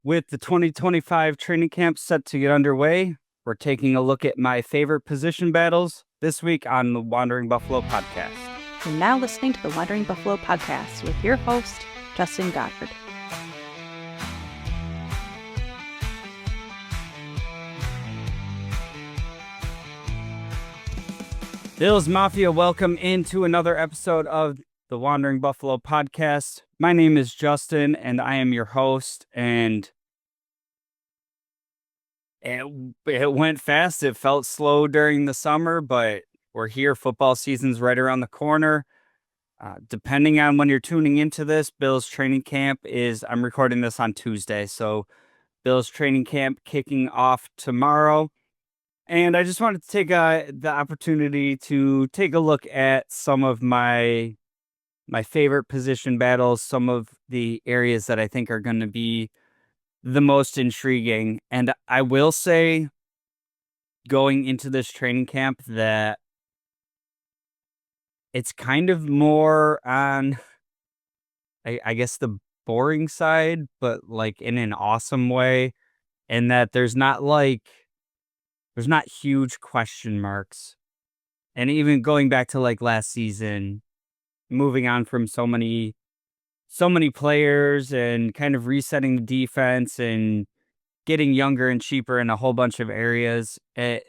With the 2025 training camp set to get underway, we're taking a look at my favorite position battles this week on the Wandering Buffalo podcast. You're now listening to the Wandering Buffalo podcast with your host, Justin Goddard. Bills Mafia, welcome into another episode of the Wandering Buffalo podcast. My name is Justin, and I am your host, and it went fast. It felt slow during the summer, but we're here. Football season's right around the corner. Depending on when you're tuning into this, Bills training camp I'm recording this on Tuesday, so Bills training camp kicking off tomorrow. And I just wanted to take the opportunity to take a look at some of my favorite position battles, some of the areas that I think are going to be the most intriguing. And I will say, going into this training camp, that it's kind of more on, I guess, the boring side, but like in an awesome way, and that there's not huge question marks. And even going back to like last season, moving on from so many players and kind of resetting the defense and getting younger and cheaper in a whole bunch of areas, the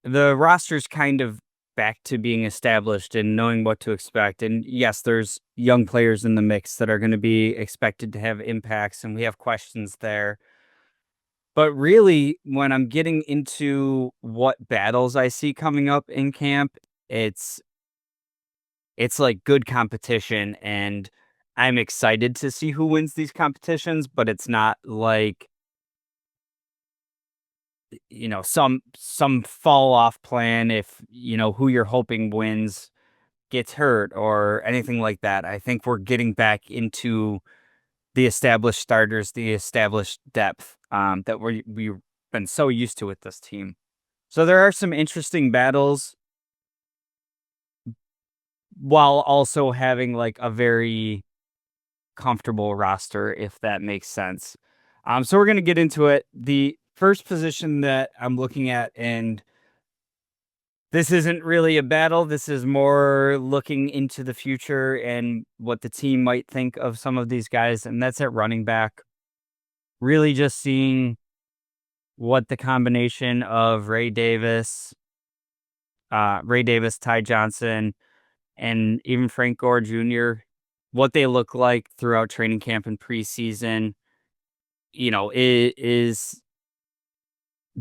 roster's kind of back to being established and knowing what to expect. And yes, there's young players in the mix that are going to be expected to have impacts, and we have questions there. But really, when I'm getting into what battles I see coming up in camp, it's like good competition, and I'm excited to see who wins these competitions, but it's not like, some fall off plan if, who you're hoping wins gets hurt or anything like that. I think we're getting back into the established starters, the established depth that we've been so used to with this team. So there are some interesting battles while also having like a very comfortable roster, if that makes sense. So we're going to get into it. The first position that I'm looking at, and this isn't really a battle, this is more looking into the future and what the team might think of some of these guys, and that's at running back. Really just seeing what the combination of Ray Davis, Ty Johnson, and even Frank Gore Jr., what they look like throughout training camp and preseason.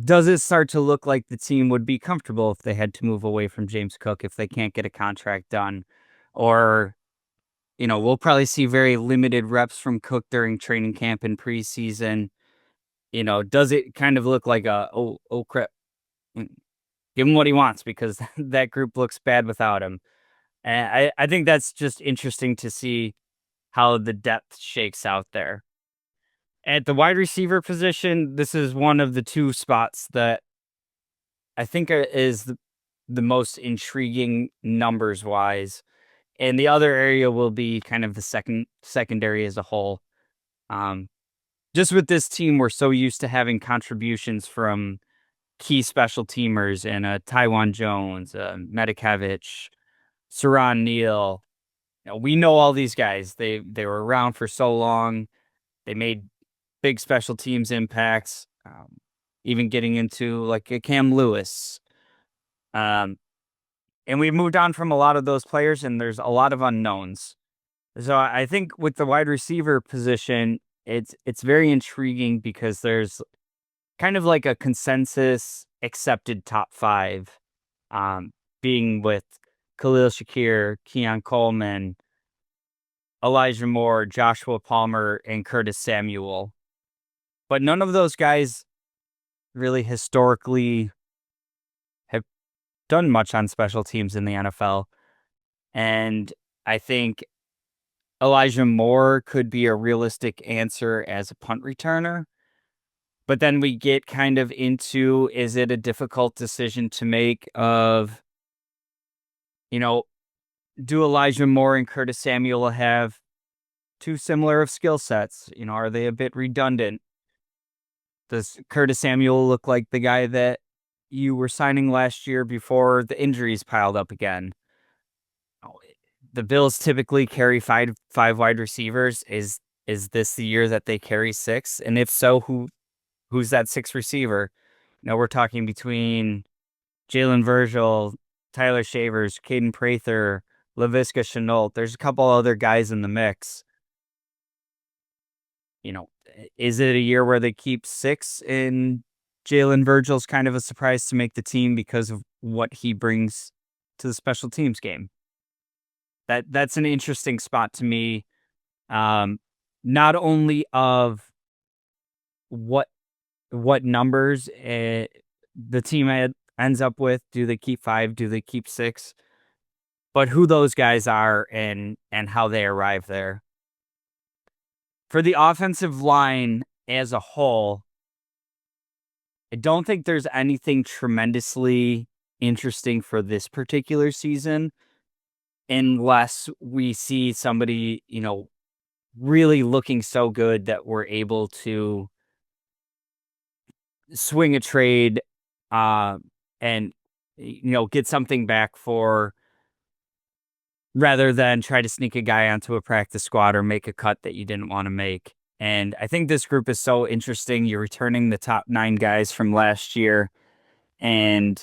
Does it start to look like the team would be comfortable if they had to move away from James Cook, if they can't get a contract done? Or, we'll probably see very limited reps from Cook during training camp and preseason. Does it kind of look like oh crap, give him what he wants because that group looks bad without him? And I think that's just interesting to see how the depth shakes out there. At the wide receiver position, this is one of the two spots that I think is the most intriguing numbers wise. And the other area will be kind of the secondary as a whole. Just with this team, we're so used to having contributions from key special teamers and Taiwan Jones, Medikevich, Saran Neal. We know all these guys. They were around for so long. They made big special teams impacts, even getting into like a Cam Lewis. And we moved on from a lot of those players, and there's a lot of unknowns. So I think with the wide receiver position, it's very intriguing because there's kind of like a consensus accepted top five, being with Khalil Shakir, Keon Coleman, Elijah Moore, Joshua Palmer, and Curtis Samuel. But none of those guys really historically have done much on special teams in the NFL. And I think Elijah Moore could be a realistic answer as a punt returner. But then we get kind of into, is it a difficult decision to make of, do Elijah Moore and Curtis Samuel have too similar of skill sets? You know, are they a bit redundant? Does Curtis Samuel look like the guy that you were signing last year before the injuries piled up again? Oh, the Bills typically carry five wide receivers. Is this the year that they carry six? And if so, who's that sixth receiver? You know, we're talking between Jalen Virgil, Tyler Shavers, Caden Prather, Laviska Shenault. There's a couple other guys in the mix. You know, is it a year where they keep six and Jalen Virgil's kind of a surprise to make the team because of what he brings to the special teams game? That's an interesting spot to me. Not only of what numbers the team ends up with. Do they keep five? Do they keep six? But who those guys are and how they arrive there. For the offensive line as a whole, I don't think there's anything tremendously interesting for this particular season unless we see somebody, you know, really looking so good that we're able to swing a trade and, you know, get something back for rather than try to sneak a guy onto a practice squad or make a cut that you didn't want to make. And I think this group is so interesting. You're returning the top 9 guys from last year, and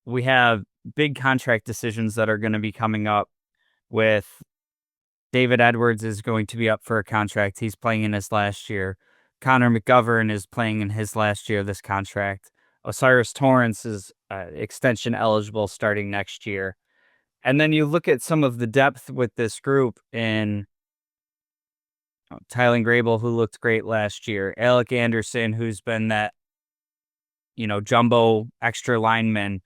we have big contract decisions that are going to be coming up with David Edwards is going to be up for a contract. He's playing in his last year. Connor McGovern is playing in his last year of this contract. Osiris Torrance is extension eligible starting next year. And then you look at some of the depth with this group in Tylen Grable, who looked great last year. Alec Anderson, who's been that, you know, jumbo extra lineman.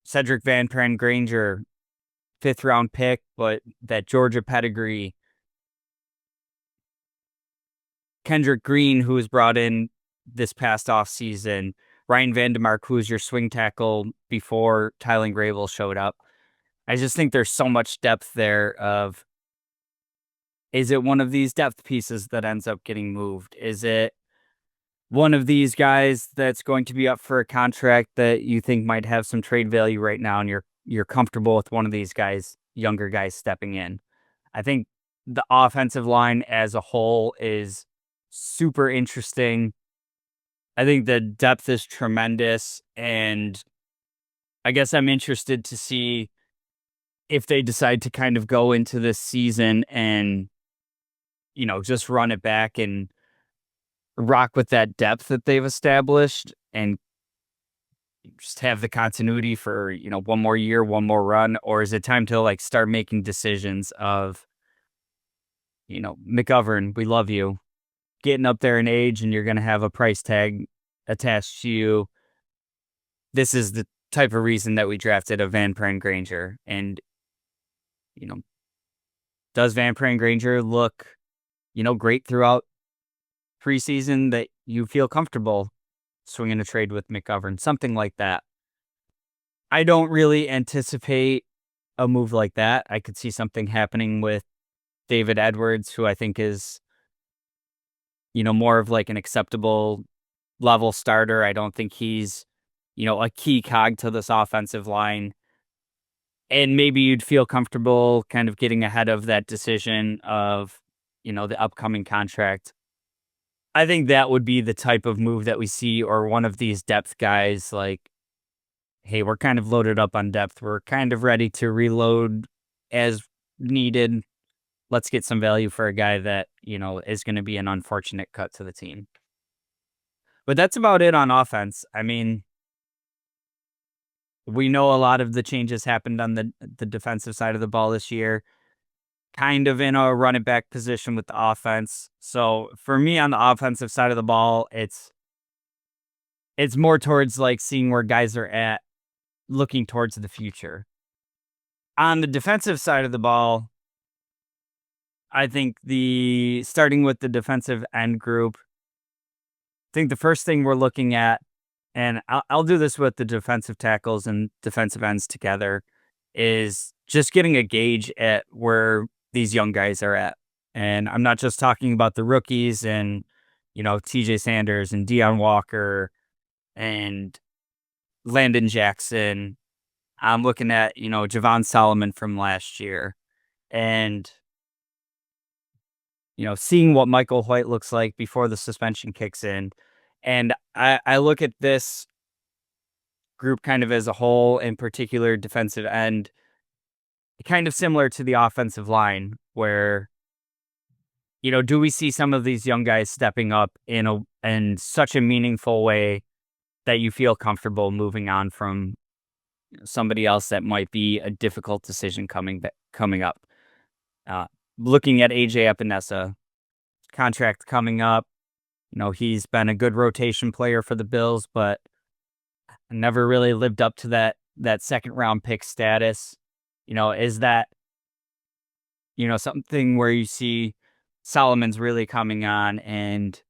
Cedric Van Pran Granger, 5th round pick, but that Georgia pedigree. Kendrick Green, who was brought in this past offseason. Ryan Vandemark, who was your swing tackle before Tylen Grable showed up. I just think there's so much depth there of, is it one of these depth pieces that ends up getting moved? Is it one of these guys that's going to be up for a contract that you think might have some trade value right now and you're comfortable with one of these guys, younger guys stepping in? I think the offensive line as a whole is super interesting. I think the depth is tremendous, and I guess I'm interested to see if they decide to kind of go into this season and, you know, just run it back and rock with that depth that they've established and just have the continuity for, you know, one more year, one more run, or is it time to like start making decisions of, you know, McGovern, we love you, getting up there in age and you're going to have a price tag attached to you. This is the type of reason that we drafted a Van Pran Granger. And, you know, does Van Pran Granger look, you know, great throughout preseason that you feel comfortable swinging a trade with McGovern, something like that? I don't really anticipate a move like that. I could see something happening with David Edwards, who I think is, you know, more of like an acceptable level starter. I don't think he's, you know, a key cog to this offensive line. And maybe you'd feel comfortable kind of getting ahead of that decision of, you know, the upcoming contract. I think that would be the type of move that we see, or one of these depth guys like, hey, we're kind of loaded up on depth. We're kind of ready to reload as needed. Let's get some value for a guy that, you know, is going to be an unfortunate cut to the team. But that's about it on offense. I mean, we know a lot of the changes happened on the defensive side of the ball this year, kind of in a run it back position with the offense. So for me on the offensive side of the ball, it's more towards like seeing where guys are at, looking towards the future. On the defensive side of the ball, I think starting with the defensive end group, I think the first thing we're looking at, and I'll do this with the defensive tackles and defensive ends together, is just getting a gauge at where these young guys are at. And I'm not just talking about the rookies and, TJ Sanders and Deion Walker and Landon Jackson. I'm looking at, Javon Solomon from last year and, seeing what Michael White looks like before the suspension kicks in. And I look at this group kind of as a whole, in particular defensive end, kind of similar to the offensive line, where, do we see some of these young guys stepping up in such a meaningful way that you feel comfortable moving on from somebody else that might be a difficult decision coming up. Uh, Looking at AJ Epinesa, contract coming up. He's been a good rotation player for the Bills, but never really lived up to that second round pick status. Is that something where you see Solomon's really coming on and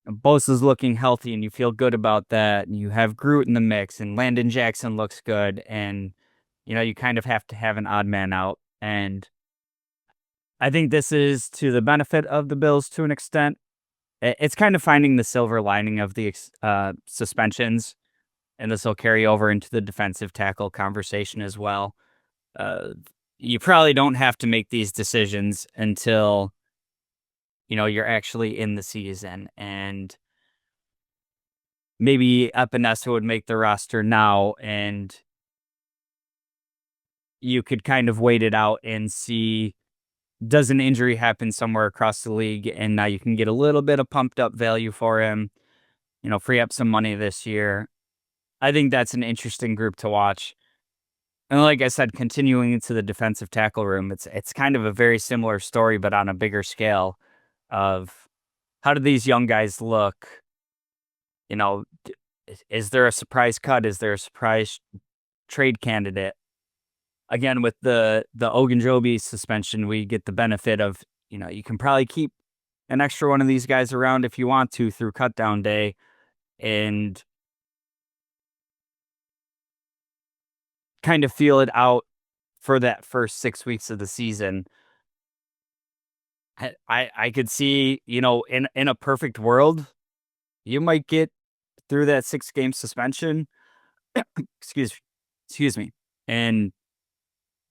Bosa's looking healthy and you feel good about that, and you have Groot in the mix and Landon Jackson looks good, and you kind of have to have an odd man out. And I think this is to the benefit of the Bills to an extent. It's kind of finding the silver lining of the suspensions, and this will carry over into the defensive tackle conversation as well. Uh, you probably don't have to make these decisions until you're actually in the season, and maybe Epinesa would make the roster now, and you could kind of wait it out and see, does an injury happen somewhere across the league, and now you can get a little bit of pumped up value for him, free up some money this year. I think that's an interesting group to watch. And like I said, continuing into the defensive tackle room, it's kind of a very similar story, but on a bigger scale of how do these young guys look? Is there a surprise cut? Is there a surprise trade candidate? Again, with the Ogunjobi suspension, we get the benefit of, you can probably keep an extra one of these guys around if you want to through cut down day and kind of feel it out for that first 6 weeks of the season. I could see, in a perfect world, you might get through that 6-game suspension. excuse excuse me. And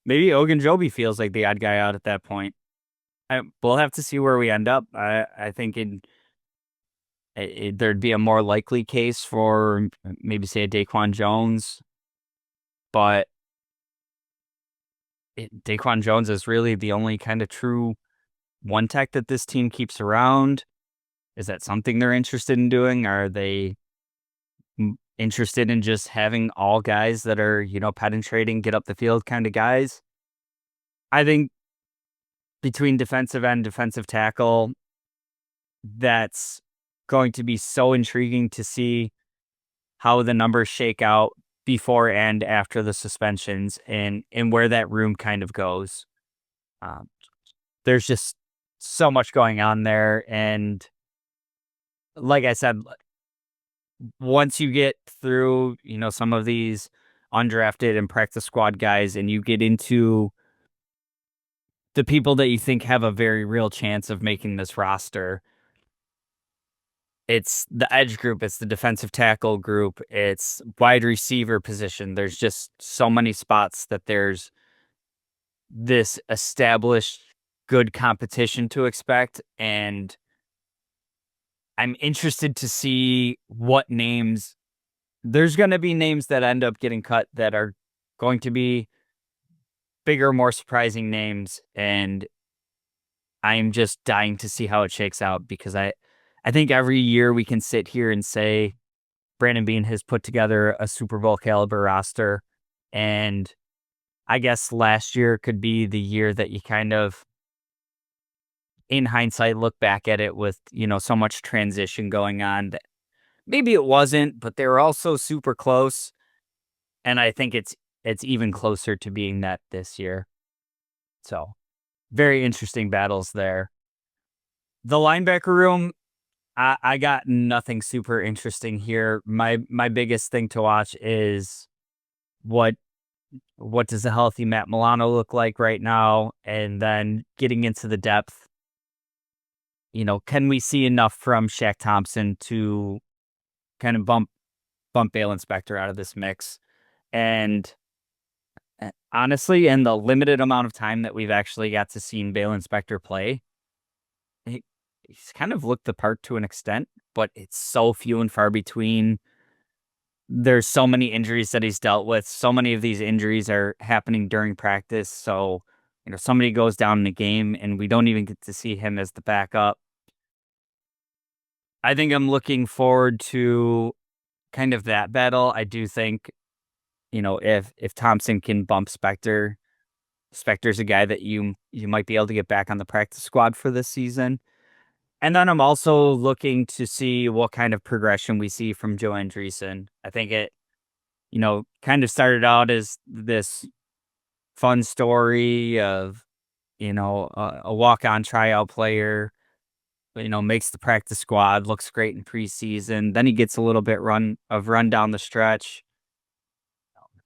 maybe Ogunjobi feels like the odd guy out at that point. We'll have to see where we end up. I think there'd be a more likely case for maybe say a Daquan Jones, but Daquan Jones is really the only kind of true one tech that this team keeps around. Is that something they're interested in doing? Are they interested in just having all guys that are, penetrating, get up the field kind of guys? I think between defensive end, defensive tackle, that's going to be so intriguing to see how the numbers shake out before and after the suspensions, and where that room kind of goes. There's just so much going on there. And like I said, once you get through, some of these undrafted and practice squad guys, and you get into the people that you think have a very real chance of making this roster, it's the edge group, it's the defensive tackle group, it's wide receiver position. There's just so many spots that there's this established good competition to expect. And I'm interested to see what names. There's going to be names that end up getting cut that are going to be bigger, more surprising names. And I'm just dying to see how it shakes out, because I think every year we can sit here and say Brandon Beane has put together a Super Bowl caliber roster. And I guess last year could be the year that you kind of, in hindsight, look back at it with, so much transition going on that maybe it wasn't, but they were also super close. And I think it's even closer to being that this year. So very interesting battles there. The linebacker room, I got nothing super interesting here. My biggest thing to watch is what what does a healthy Matt Milano look like right now? And then getting into the depth, can we see enough from Shaq Thompson to kind of bump Baylon Spector out of this mix? And honestly, in the limited amount of time that we've actually got to see Baylon Spector play, he, he's kind of looked the part to an extent, but it's so few and far between. There's so many injuries that he's dealt with. So many of these injuries are happening during practice. So, somebody goes down in a game and we don't even get to see him as the backup. I think I'm looking forward to kind of that battle. I do think, if Thompson can bump Spector, Spector's a guy that you might be able to get back on the practice squad for this season. And then I'm also looking to see what kind of progression we see from Joe Andreessen. I think it, kind of started out as this fun story of, a walk-on tryout player, makes the practice squad, looks great in preseason. Then he gets a little bit run down the stretch,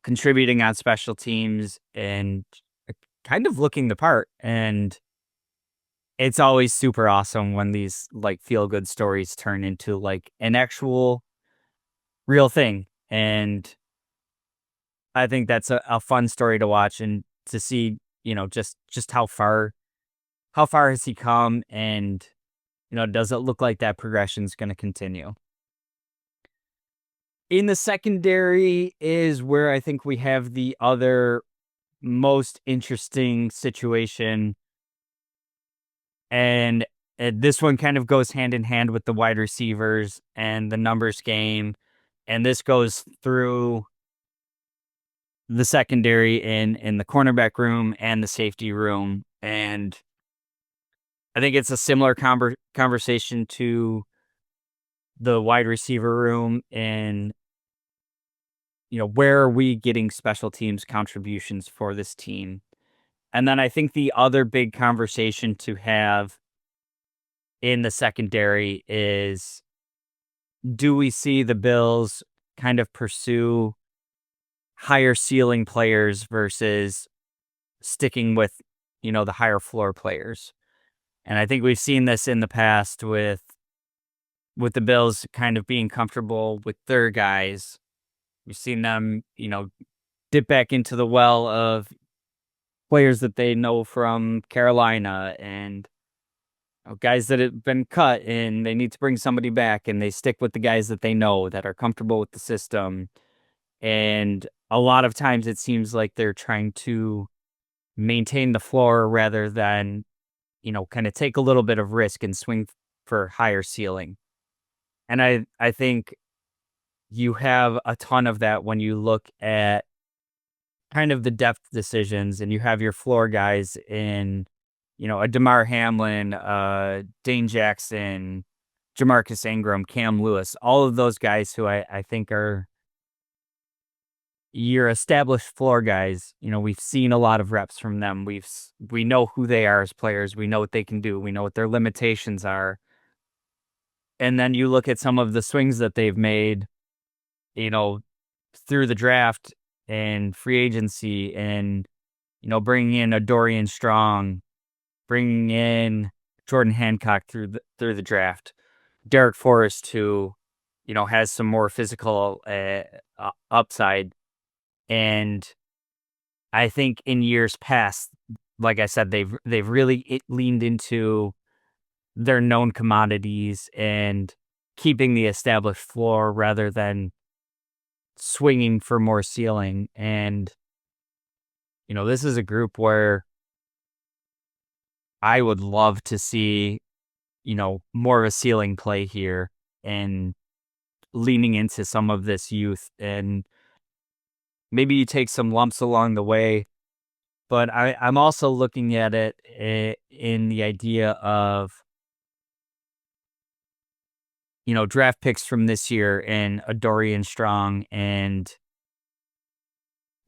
contributing on special teams and kind of looking the part. And it's always super awesome when these like feel good stories turn into like an actual real thing. And I think that's a fun story to watch and to see, just how far has he come, and does it look like that progression is going to continue? In the secondary is where I think we have the other most interesting situation, and this one kind of goes hand in hand with the wide receivers and the numbers game, and this goes through the secondary in the cornerback room and the safety room. And I think it's a similar conversation to the wide receiver room. And, where are we getting special teams contributions for this team? And then I think the other big conversation to have in the secondary is, do we see the Bills kind of pursue higher ceiling players versus sticking with, the higher floor players? And I think we've seen this in the past with the Bills kind of being comfortable with their guys. We've seen them, dip back into the well of players that they know from Carolina, and guys that have been cut and they need to bring somebody back, and they stick with the guys that they know that are comfortable with the system. And a lot of times it seems like they're trying to maintain the floor rather than, kind of take a little bit of risk and swing for higher ceiling. And I think you have a ton of that when you look at kind of the depth decisions, and you have your floor guys in, a DeMar Hamlin, Dane Jackson, Jamarcus Ingram, Cam Lewis, all of those guys who I think are your established floor guys. We've seen a lot of reps from them. We know who they are as players. We know what they can do. We know what their limitations are. And then you look at some of the swings that they've made, you know, through the draft and free agency, and, bringing in a Dorian Strong, bringing in Jordan Hancock through the draft, Derek Forrest, who, has some more physical upside. And I think in years past, like I said, they've really leaned into their known commodities and keeping the established floor rather than swinging for more ceiling. And, this is a group where I would love to see, more of a ceiling play here, and leaning into some of this youth. And maybe you take some lumps along the way, but I'm also looking at it in the idea of, draft picks from this year and a Dorian Strong and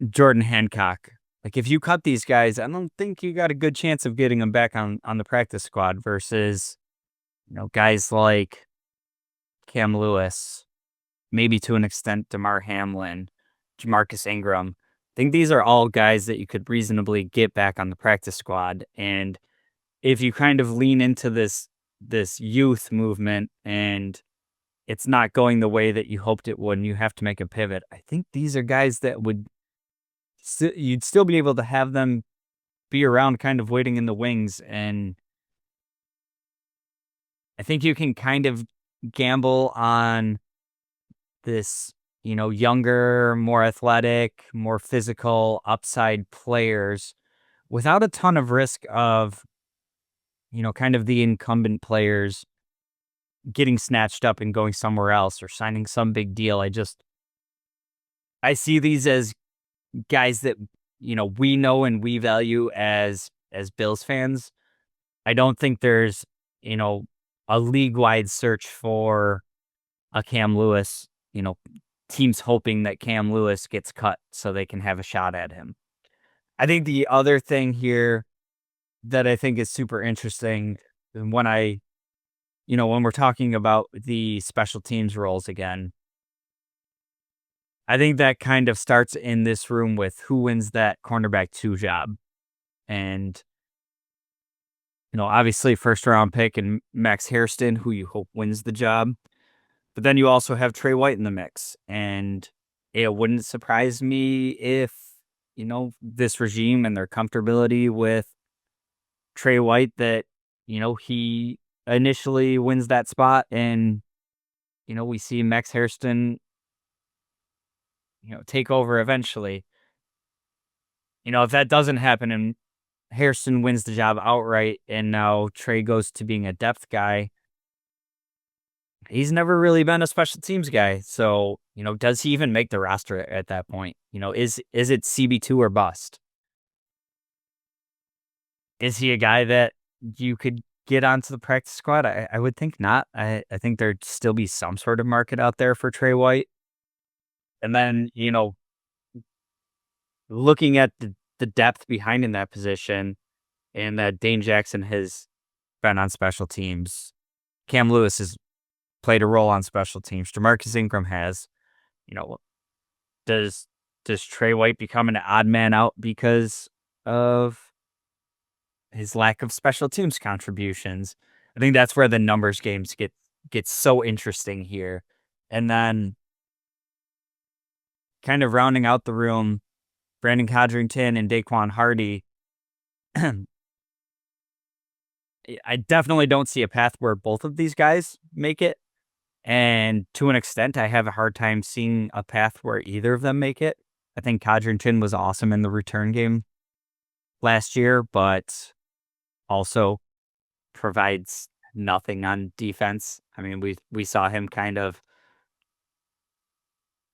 Jordan Hancock. Like, if you cut these guys, I don't think you got a good chance of getting them back on the practice squad versus, guys like Cam Lewis, maybe to an extent DeMar Hamlin, Jamarcus Ingram. think these are all guys that you could reasonably get back on the practice squad. And if you kind of lean into this youth movement and it's not going the way that you hoped it would, and you have to make a pivot, I think these are guys that you'd still be able to have them be around kind of waiting in the wings. And I think you can kind of gamble on this, younger, more athletic, more physical upside players without a ton of risk of, kind of the incumbent players getting snatched up and going somewhere else or signing some big deal. I see these as guys that, we know and we value as Bills fans. I don't think there's, you know, a league-wide search for a Cam Lewis, teams hoping that Cam Lewis gets cut so they can have a shot at him. I think the other thing here that I think is super interesting when when we're talking about the special teams roles again, I think that kind of starts in this room with who wins that cornerback 2 job. And, obviously first round pick and Max Hairston, who you hope wins the job. But then you also have Trey White in the mix. And it wouldn't surprise me if, this regime and their comfortability with Trey White that, he initially wins that spot. And, we see Max Hairston, take over eventually. If that doesn't happen and Hairston wins the job outright and now Trey goes to being a depth guy, he's never really been a special teams guy. So, does he even make the roster at that point? Is it CB2 or bust? Is he a guy that you could get onto the practice squad? I would think not. I think there'd still be some sort of market out there for Trey White. And then, looking at the depth behind in that position and that Dane Jackson has been on special teams. Cam Lewis has played a role on special teams. DeMarcus Ingram has. Does Trey White become an odd man out because of his lack of special teams contributions? I think that's where the numbers games get so interesting here. And then kind of rounding out the room, Brandon Codrington and Daquan Hardy. I definitely don't see a path where both of these guys make it. And to an extent, I have a hard time seeing a path where either of them make it. I think Codrington was awesome in the return game last year, but also provides nothing on defense. I mean, we saw him kind of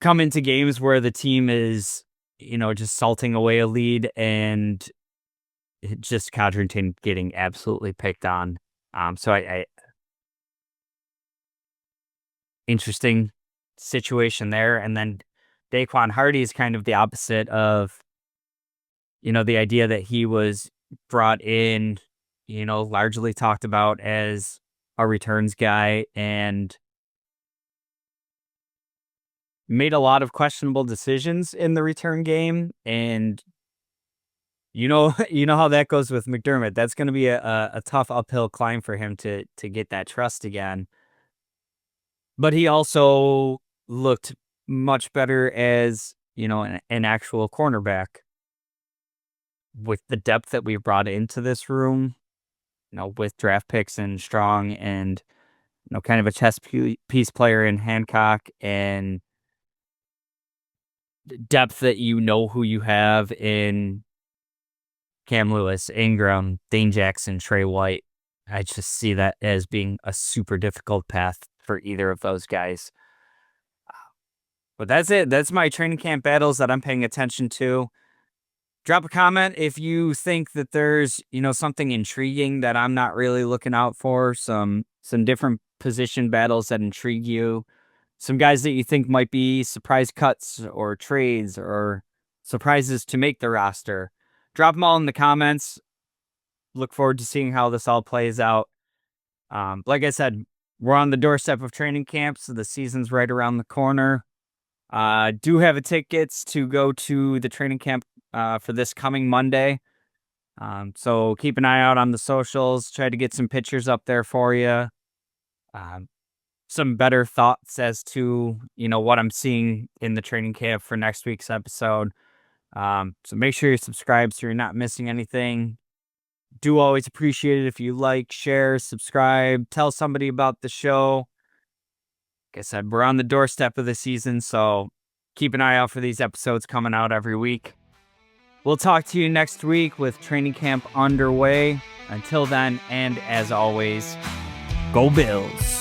come into games where the team is, just salting away a lead and just Codrington getting absolutely picked on. So I interesting situation there. And then Daquan Hardy is kind of the opposite of, the idea that he was brought in, largely talked about as a returns guy and made a lot of questionable decisions in the return game. And you know how that goes with McDermott. That's going to be a tough uphill climb for him to get that trust again. But he also looked much better as, an actual cornerback with the depth that we brought into this room, with draft picks and Strong and, kind of a chess piece player in Hancock and depth that who you have in Cam Lewis, Ingram, Dane Jackson, Trey White. I just see that as being a super difficult path for either of those guys. But that's it. That's my training camp battles that I'm paying attention to. Drop a comment if you think that there's, something intriguing that I'm not really looking out for, some different position battles that intrigue you, some guys that you think might be surprise cuts or trades or surprises to make the roster. Drop them all in the comments. Look forward to seeing how this all plays out. Like I said, we're on the doorstep of training camp, so the season's right around the corner. Do have tickets to go to the training camp for this coming Monday. So keep an eye out on the socials. Try to get some pictures up there for you. Some better thoughts as to, what I'm seeing in the training camp for next week's episode. So make sure you're subscribed so you're not missing anything. Do always appreciate it if you like, share, subscribe, tell somebody about the show. Like I said, we're on the doorstep of the season, so keep an eye out for these episodes coming out every week. We'll talk to you next week with training camp underway. Until then, and as always, go Bills.